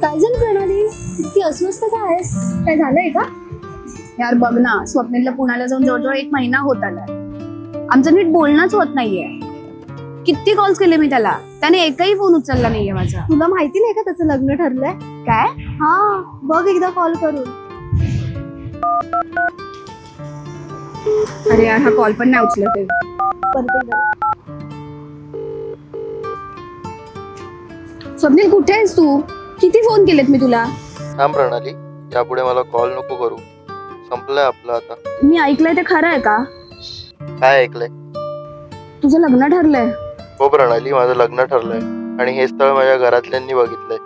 काय झालं प्रणाली, इतकी अस्वस्थ का आहेस? काय झालंय का? यार बघ ना, स्वप्नीलला पुण्याला जाऊन जवळजवळ 1 महिना होत आलाय. आमचं नीट बोलणंच होत नाहीये. किती कॉल्स केले मी त्याला, त्याने एकही फोन उचलला नाहीये माझा. तुला माहिती नाही का त्याचं लग्न ठरलंय? काय? हा, बघ एकदा कॉल करून. अरे यार, हा कॉल पण नाही उचलत आहे. करते जरा. स्वप्नील, कुठे आहेस तू? किती फोन केलेत मी तुला. थांब प्रणाली, यापुढे मला कॉल नको करू. संपलंय आपलं आता. मी ऐकलंय ते खरं आहे का? काय ऐकलंय? तुझं लग्न ठरलंय. हो प्रणाली, माझं लग्न ठरलंय आणि हे स्थळ माझ्या घरातल्यांनी बघितलंय.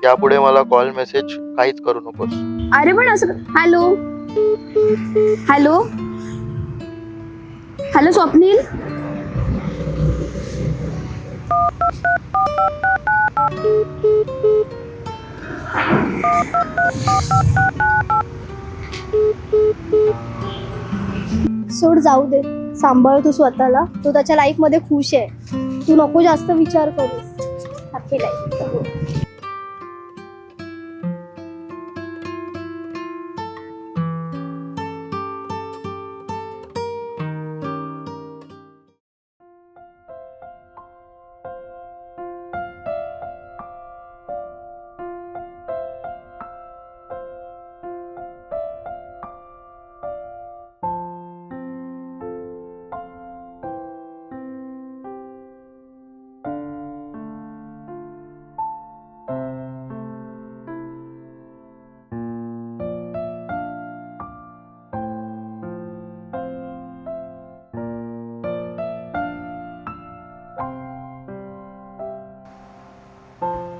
यापुढे मला कॉल मेसेज काहीच करू नकोस. अरे पण असं, हॅलो हॅलो हॅलो स्वप्नील. सोड, जाऊ दे. सांभाळ तू स्वतःला. तो त्याच्या लाईफ मध्ये खुश आहे. तू नको जास्त विचार करूस. Happy life.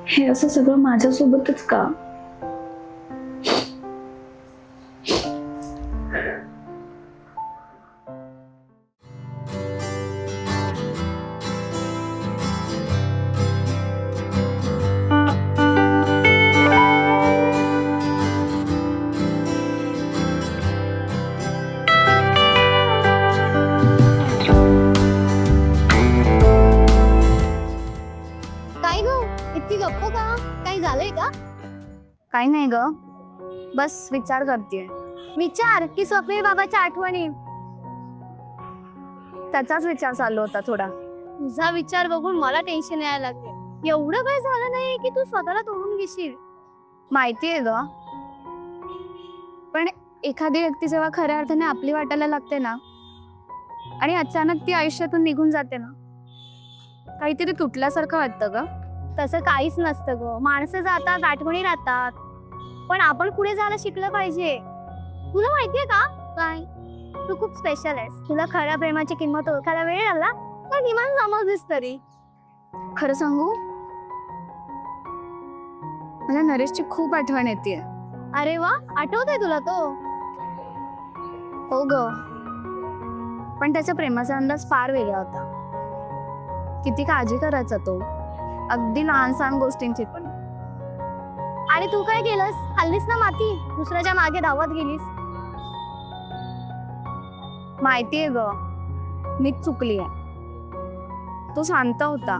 हे असं सगळं माझ्यासोबतच का? काय ग, इतकी गप्प का? काही झालंय का? काही नाही ग, बस विचार करतेय. विचार की स्वप्नील बाबाच्या आठवणी? त्याचाच विचार चालू होता थोडा. तुझा विचार बघून मला टेन्शन यायला लागले. एवढं काय झालं नाही की तू स्वतःला तोडून घेशील. माहितीये ग, पण एखादी व्यक्ती जेव्हा खऱ्या अर्थाने आपली वाटायला लागते ना, आणि अचानक ती आयुष्यातून निघून जाते ना, काहीतरी तुटल्यासारखं वाटतं ग. तसं काहीच नसतं ग. माणसं जातात, आठवणी राहतात. पण आपण पुढे जायला शिकलं पाहिजे. तुला माहितीये का काय, तू खूप स्पेशल आहेस. तुला खऱ्या प्रेमाची किंमत ओळखायला वेळ लागला तर किमान समजलीस तरी. खरं सांगू, मला नरेशची खूप आठवण येते. अरे वा, आठवतोय तुला तो? हो ग, पण त्याच्या प्रेमाचा अंदाज फार वेगळा होता. किती काळजी करायचा तो, अगदी लहान सहान गोष्टींची पण. आणि तू काय केलंस? हल्लीस ना माती, दुसऱ्याच्या मागे धावत गेलीस. माहितीये ग, मीच चुकली आहे. तो शांत होता,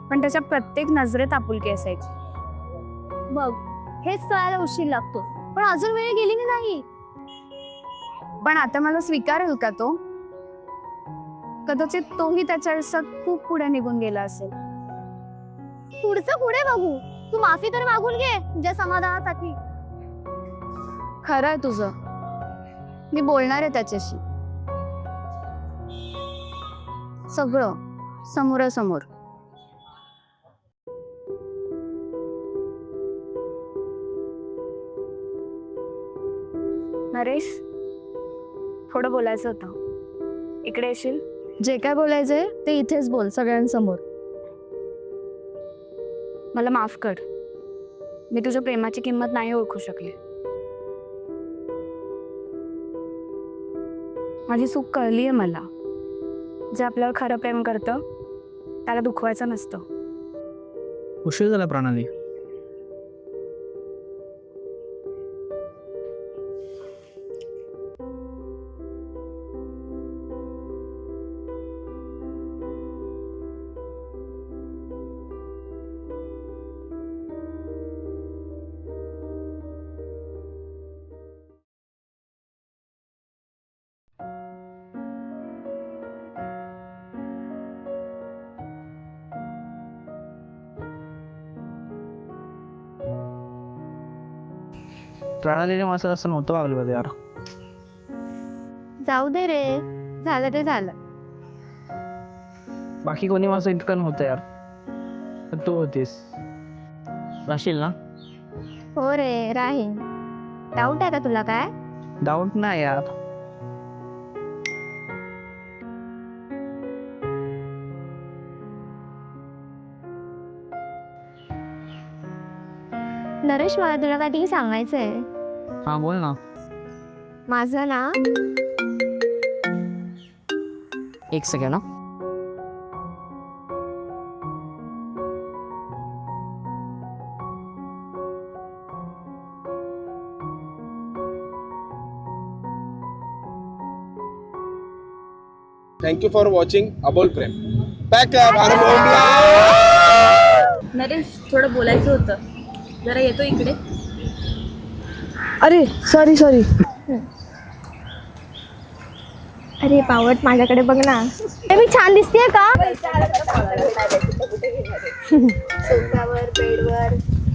पण त्याच्या प्रत्येक नजरेत आपुलकी असायची. बघ, हेच कळायला उशीर लागतो. पण अजून वेळ गेली नाही. पण आता मला स्वीकारेल का तो? कदाचित तोही त्याच्या आयुष्यात खूप पुढे निघून गेला असेल. पुढचं पुढे बघू. तू माफी तर मागून घे तुझ्या समाधानासाठी. खरं आहे तुझं, मी बोलणार आहे त्याच्याशी. सगळं समोरासमोर. नरेश, थोडं बोलायचं होतं. इकडे येशील? जे काय बोलायचंय ते इथेच बोल, सगळ्यांसमोर. मला माफ कर, मी तुझ्या प्रेमाची किंमत नाही ओळखू शकले. माझी चूक कळलीये मला. जे आपल्यावर खरं प्रेम करतं त्याला दुखवायचं नसतं. उशीर झाला प्रणाली. प्रणालीने माझं असं नव्हतं वागलं पाहिजे यार. जाऊ दे रे, झालं ते झालं. बाकी कोणी माझं इतकं नव्हतं यार, पण तू होतीस. राशील ना? हो रे, राहीन. डाऊट आहे का तुला काय? डाऊट नाही यार. नरेश, मला तुला काहीतरी सांगायचंय. हा बोल ना. माझं ना एक सेकंड ना. Thank you for watching Abol Prem. Back up, Naresh, थोडं बोलायचं होतं, जरा येतो इकडे. अरे सॉरी. अरे पावट, माझ्याकडे बघ ना. मी छान दिसतेय का?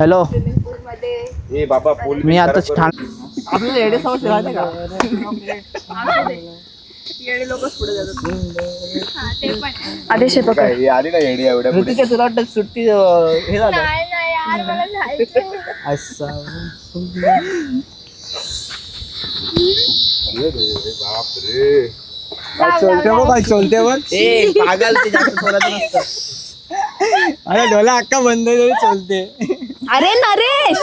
हॅलो, ए बाबा पोल मी आता छान. आपल्याला एवढे समज राहते का? येणे लोकच पुढे जातात. आदेश आहे काय हे आली ना येडी एवढ्या पुढे. ऋतिका, तुला वाटतं सुट्टी हे झालं असं. बाप रे. काय चलते बघ, काय चलते बघ. ए पागल, ते जास्त बोलायचं नसतं. अरे डोला अक्का बंद तरी चलते. अरे नरेश,